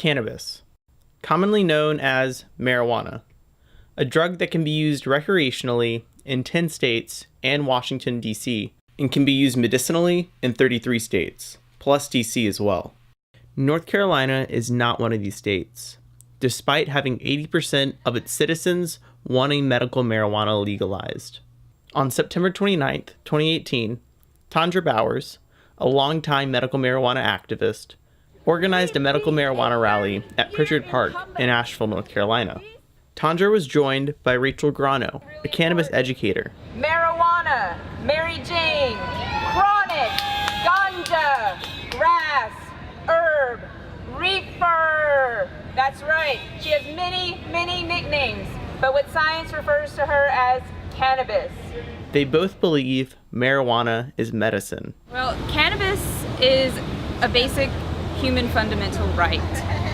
Cannabis, commonly known as marijuana, a drug that can be used recreationally in 10 states and Washington, D.C., and can be used medicinally in 33 states, plus D.C. as well. North Carolina is not one of these states, despite having 80% of its citizens wanting medical marijuana legalized. On September 29, 2018, Tondra Bowers, a longtime medical marijuana activist, organized a medical marijuana rally at Pritchard Park in Asheville, North Carolina. Tondra was joined by Rachel Grano, a cannabis educator. Marijuana, Mary Jane, chronic, ganja, grass, herb, reefer. That's right. She has many, many nicknames, but what science refers to her as cannabis. They both believe marijuana is medicine. Well, cannabis is a basic human fundamental right.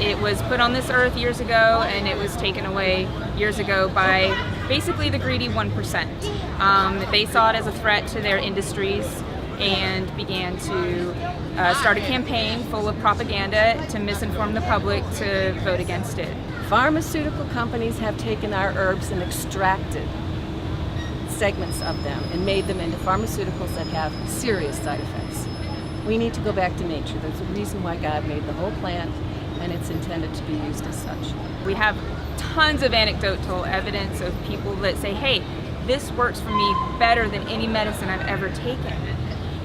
It was put on this earth years ago, and it was taken away years ago by basically the greedy 1%. They saw it as a threat to their industries and began to start a campaign full of propaganda to misinform the public to vote against it. Pharmaceutical companies have taken our herbs and extracted segments of them and made them into pharmaceuticals that have serious side effects. We need to go back to nature. There's a reason why God made the whole plant, and it's intended to be used as such. We have tons of anecdotal evidence of people that say, hey, this works for me better than any medicine I've ever taken.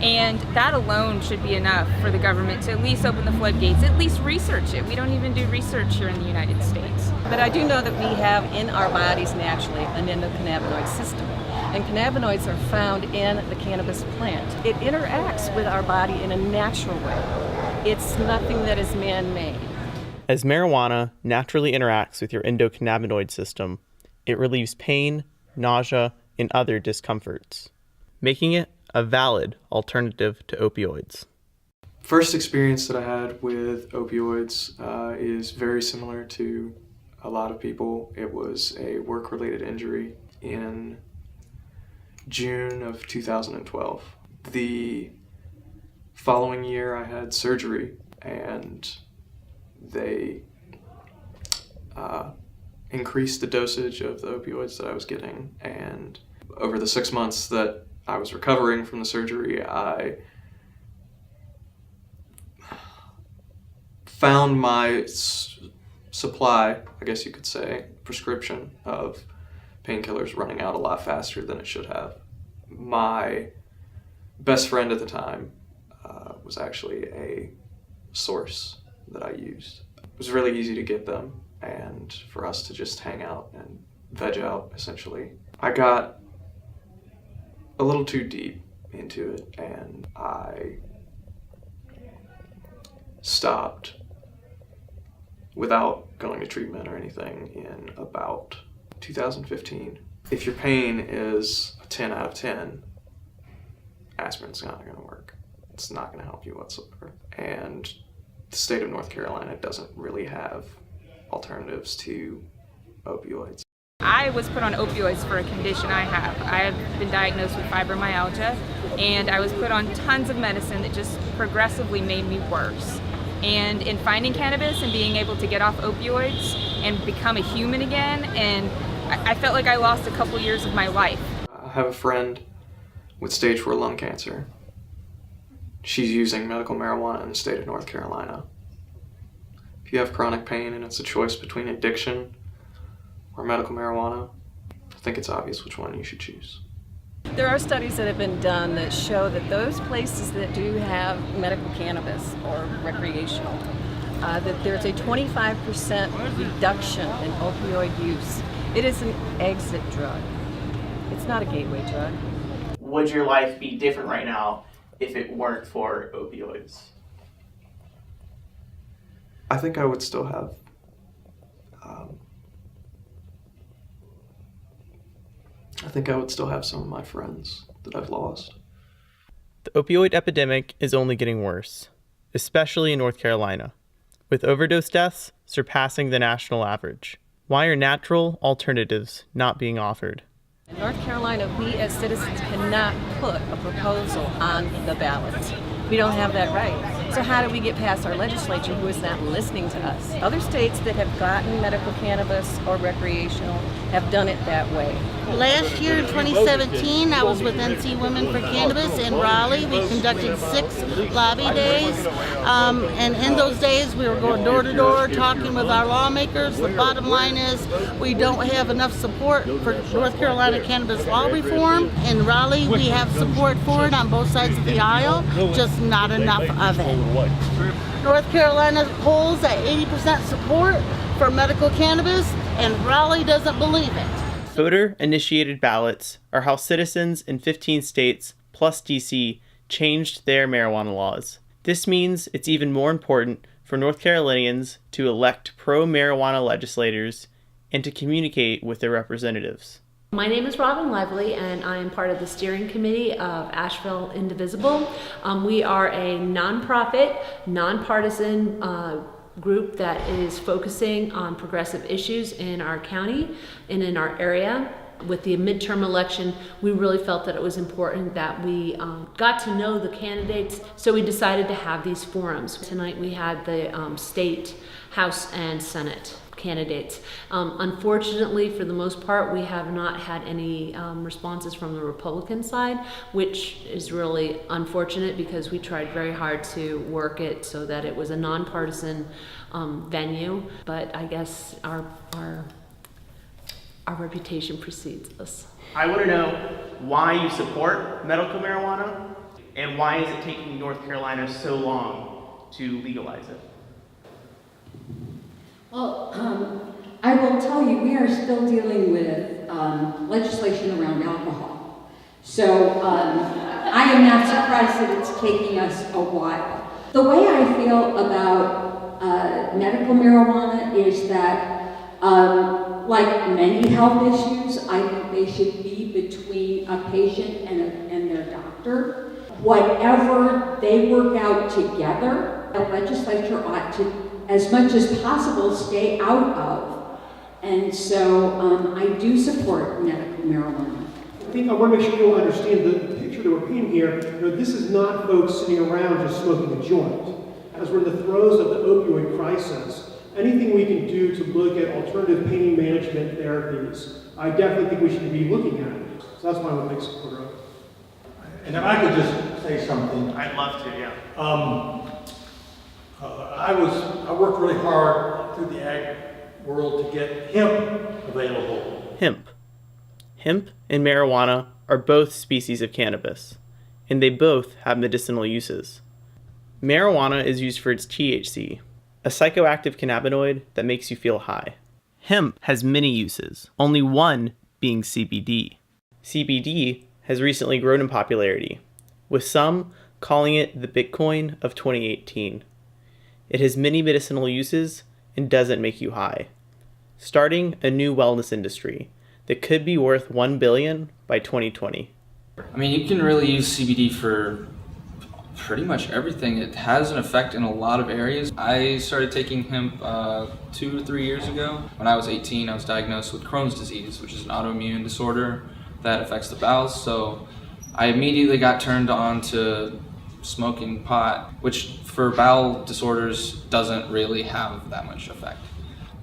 And that alone should be enough for the government to at least open the floodgates, at least research it. We don't even do research here in the United States. But I do know that we have in our bodies naturally an endocannabinoid system. And cannabinoids are found in the cannabis plant. It interacts with our body in a natural way. It's nothing that is man-made. As marijuana naturally interacts with your endocannabinoid system, it relieves pain, nausea, and other discomforts, making it a valid alternative to opioids. First experience that I had with opioids is very similar to a lot of people. It was a work-related injury in June of 2012. The following year I had surgery, and they increased the dosage of the opioids that I was getting, and over the 6 months that I was recovering from the surgery, I found my supply, I guess you could say, prescription of painkillers running out a lot faster than it should have. My best friend at the time was actually a source that I used. It was really easy to get them and for us to just hang out and veg out, essentially. I got a little too deep into it, and I stopped without going to treatment or anything in about 2015. If your pain is a 10 out of 10, aspirin's not going to work. It's not going to help you whatsoever. And the state of North Carolina doesn't really have alternatives to opioids. I was put on opioids for a condition I have. I have been diagnosed with fibromyalgia, and I was put on tons of medicine that just progressively made me worse. And in finding cannabis and being able to get off opioids and become a human again, and I felt like I lost a couple years of my life. I have a friend with stage 4 lung cancer. She's using medical marijuana in the state of North Carolina. If you have chronic pain and it's a choice between addiction or medical marijuana, I think it's obvious which one you should choose. There are studies that have been done that show that those places that do have medical cannabis or recreational, that there's a 25% reduction in opioid use. It is an exit drug. It's not a gateway drug. Would your life be different right now if it weren't for opioids? I think I would still have some of my friends that I've lost. The opioid epidemic is only getting worse, especially in North Carolina, with overdose deaths surpassing the national average. Why are natural alternatives not being offered? In North Carolina, we as citizens cannot put a proposal on the ballot. We don't have that right. So how do we get past our legislature who is not listening to us? Other states that have gotten medical cannabis or recreational have done it that way. Last year, in 2017, I was with NC Women for Cannabis in Raleigh. We conducted 6 lobby days, and in those days we were going door to door talking with our lawmakers. The bottom line is we don't have enough support for North Carolina cannabis law reform. In Raleigh, we have support for it on both sides of the aisle, just not enough of it. North Carolina polls at 80% support for medical cannabis, and Raleigh doesn't believe it. Voter-initiated ballots are how citizens in 15 states plus DC changed their marijuana laws. This means it's even more important for North Carolinians to elect pro-marijuana legislators and to communicate with their representatives. My name is Robin Lively, and I am part of the steering committee of Asheville Indivisible. We are a nonprofit, nonpartisan group that is focusing on progressive issues in our county and in our area. With the midterm election, we really felt that it was important that we got to know the candidates, so we decided to have these forums. Tonight we had the state, House, and Senate candidates. Unfortunately, for the most part, we have not had any responses from the Republican side, which is really unfortunate because we tried very hard to work it so that it was a nonpartisan venue. But I guess our reputation precedes us. I want to know why you support medical marijuana and why is it taking North Carolina so long to legalize it? Well, I will tell you, we are still dealing with legislation around alcohol. So I am not surprised that it's taking us a while. The way I feel about medical marijuana is that, like many health issues, I think they should be between a patient and their doctor. Whatever they work out together, the legislature ought to, as much as possible, stay out of. And so I do support medical marijuana. I think I want to make sure you all understand the picture that we're painting here. This is not folks sitting around just smoking a joint. As we're in the throes of the opioid crisis, anything we can do to look at alternative pain management therapies, I definitely think we should be looking at it. So that's why I'm a big supporter of it. And if I could just say something. I'd love to, yeah. I worked really hard through the ag world to get hemp available. Hemp. Hemp and marijuana are both species of cannabis, and they both have medicinal uses. Marijuana is used for its THC, a psychoactive cannabinoid that makes you feel high. Hemp has many uses, only one being CBD. CBD has recently grown in popularity, with some calling it the Bitcoin of 2018. It has many medicinal uses and doesn't make you high, starting a new wellness industry that could be worth $1 billion by 2020. I mean, you can really use CBD for pretty much everything. It has an effect in a lot of areas. I started taking hemp 2 to 3 years ago. When I was 18, I was diagnosed with Crohn's disease, which is an autoimmune disorder that affects the bowels. So I immediately got turned on to smoking pot, which for bowel disorders doesn't really have that much effect.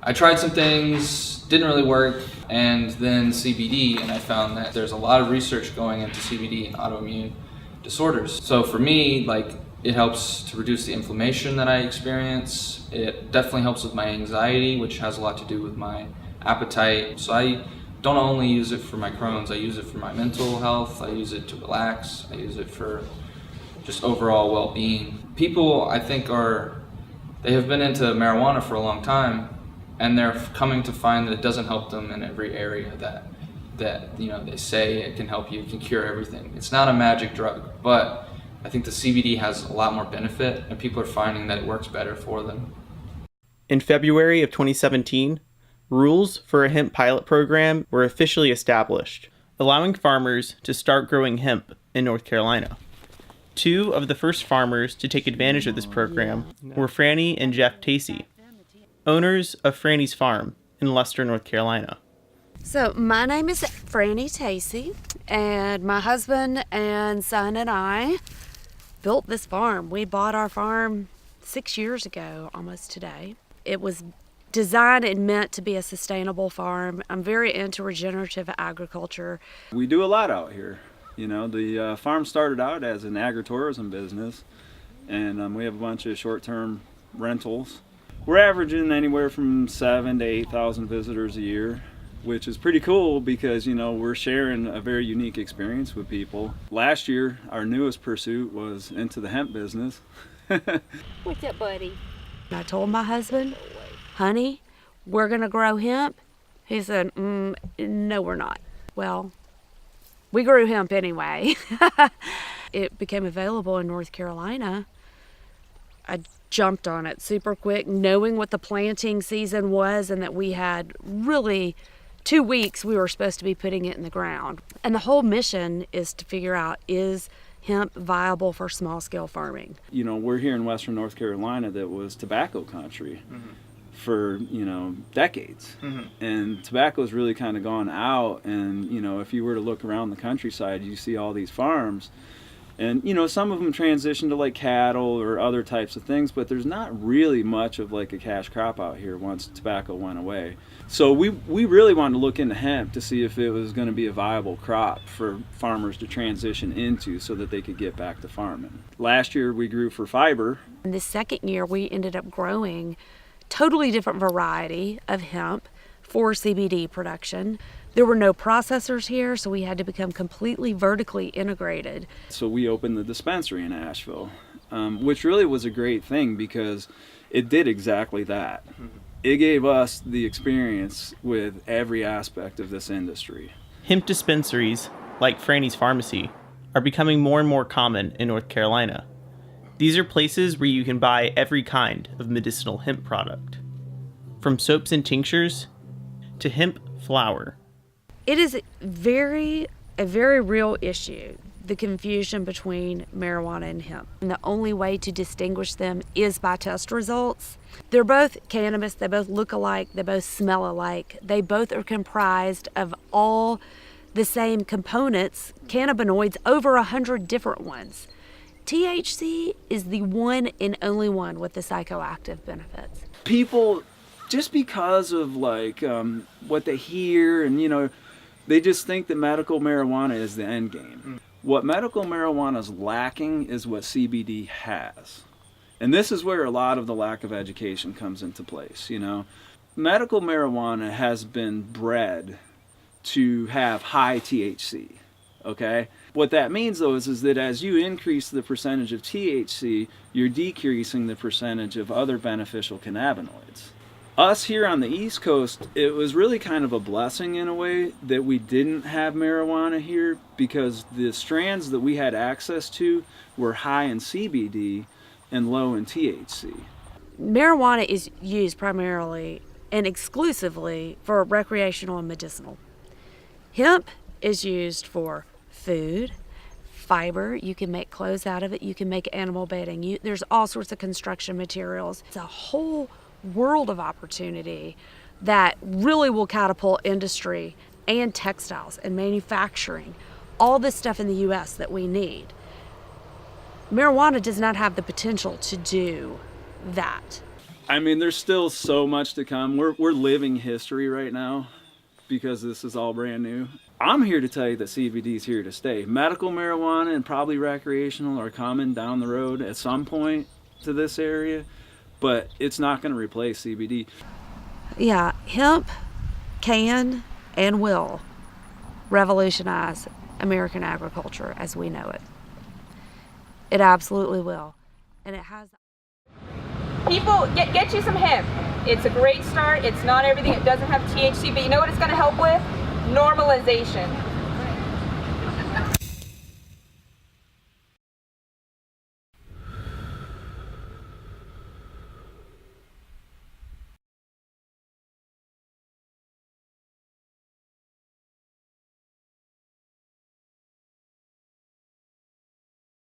I tried some things, didn't really work, and then CBD, and I found that there's a lot of research going into CBD and autoimmune disorders. So for me, it helps to reduce the inflammation that I experience. It definitely helps with my anxiety, which has a lot to do with my appetite. So I don't only use it for my Crohn's, I use it for my mental health, I use it to relax, I use it for just overall well-being. People, I think, they have been into marijuana for a long time, and they're coming to find that it doesn't help them in every area that they say it can help you, it can cure everything. It's not a magic drug, but I think the CBD has a lot more benefit, and people are finding that it works better for them. In February of 2017, rules for a hemp pilot program were officially established, allowing farmers to start growing hemp in North Carolina. 2 of the first farmers to take advantage of this program were Franny and Jeff Tacey, owners of Franny's Farm in Leicester, North Carolina. So my name is Franny Tacey, and my husband and son and I built this farm. We bought our farm 6 years ago, almost today. It was designed and meant to be a sustainable farm. I'm very into regenerative agriculture. We do a lot out here. You know, the farm started out as an agritourism business, and we have a bunch of short-term rentals. We're averaging anywhere from 7,000 to 8,000 visitors a year, which is pretty cool because, you know, we're sharing a very unique experience with people. Last year, our newest pursuit was into the hemp business. What's up, buddy? I told my husband, honey, we're gonna grow hemp. He said, no, we're not. Well, we grew hemp anyway. It became available in North Carolina. I jumped on it super quick, knowing what the planting season was and that we had really 2 weeks we were supposed to be putting it in the ground. And the whole mission is to figure out, is hemp viable for small-scale farming? You know, we're here in Western North Carolina that was tobacco country for, you know, decades. And tobacco's really kind of gone out, and, you know, if you were to look around the countryside, you see all these farms. And, you know, some of them transition to like cattle or other types of things, but there's not really much of like a cash crop out here once tobacco went away. So we really wanted to look into hemp to see if it was going to be a viable crop for farmers to transition into so that they could get back to farming. Last year we grew for fiber. And the second year we ended up growing totally different variety of hemp for CBD production. There were no processors here, so we had to become completely vertically integrated. So we opened the dispensary in Asheville, which really was a great thing because it did exactly that. It gave us the experience with every aspect of this industry. Hemp dispensaries, like Franny's Pharmacy, are becoming more and more common in North Carolina. These are places where you can buy every kind of medicinal hemp product, from soaps and tinctures to hemp flour. It is a very real issue, the confusion between marijuana and hemp. And the only way to distinguish them is by test results. They're both cannabis, they both look alike, they both smell alike. They both are comprised of all the same components, cannabinoids, over 100 different ones. THC is the one and only one with the psychoactive benefits. People, just because of like what they hear and, you know, they just think that medical marijuana is the end game. What medical marijuana is lacking is what CBD has. And this is where a lot of the lack of education comes into place, you know. Medical marijuana has been bred to have high THC, okay? What that means though is that as you increase the percentage of THC, you're decreasing the percentage of other beneficial cannabinoids. Us here on the East Coast, it was really kind of a blessing in a way that we didn't have marijuana here because the strands that we had access to were high in CBD and low in THC. Marijuana is used primarily and exclusively for recreational and medicinal. Hemp is used for food, fiber, you can make clothes out of it, you can make animal bedding, there's all sorts of construction materials. It's a whole world of opportunity that really will catapult industry and textiles and manufacturing, all this stuff in the U.S. that we need. Marijuana does not have the potential to do that. I mean, there's still so much to come. We're living history right now because this is all brand new. I'm here to tell you that CBD is here to stay. Medical marijuana and probably recreational are coming down the road at some point to this area, but it's not going to replace CBD. Yeah, hemp can and will revolutionize American agriculture as we know it. It absolutely will. And it has. People, get you some hemp. It's a great start. It's not everything. It doesn't have THC, but you know what it's going to help with? Normalization.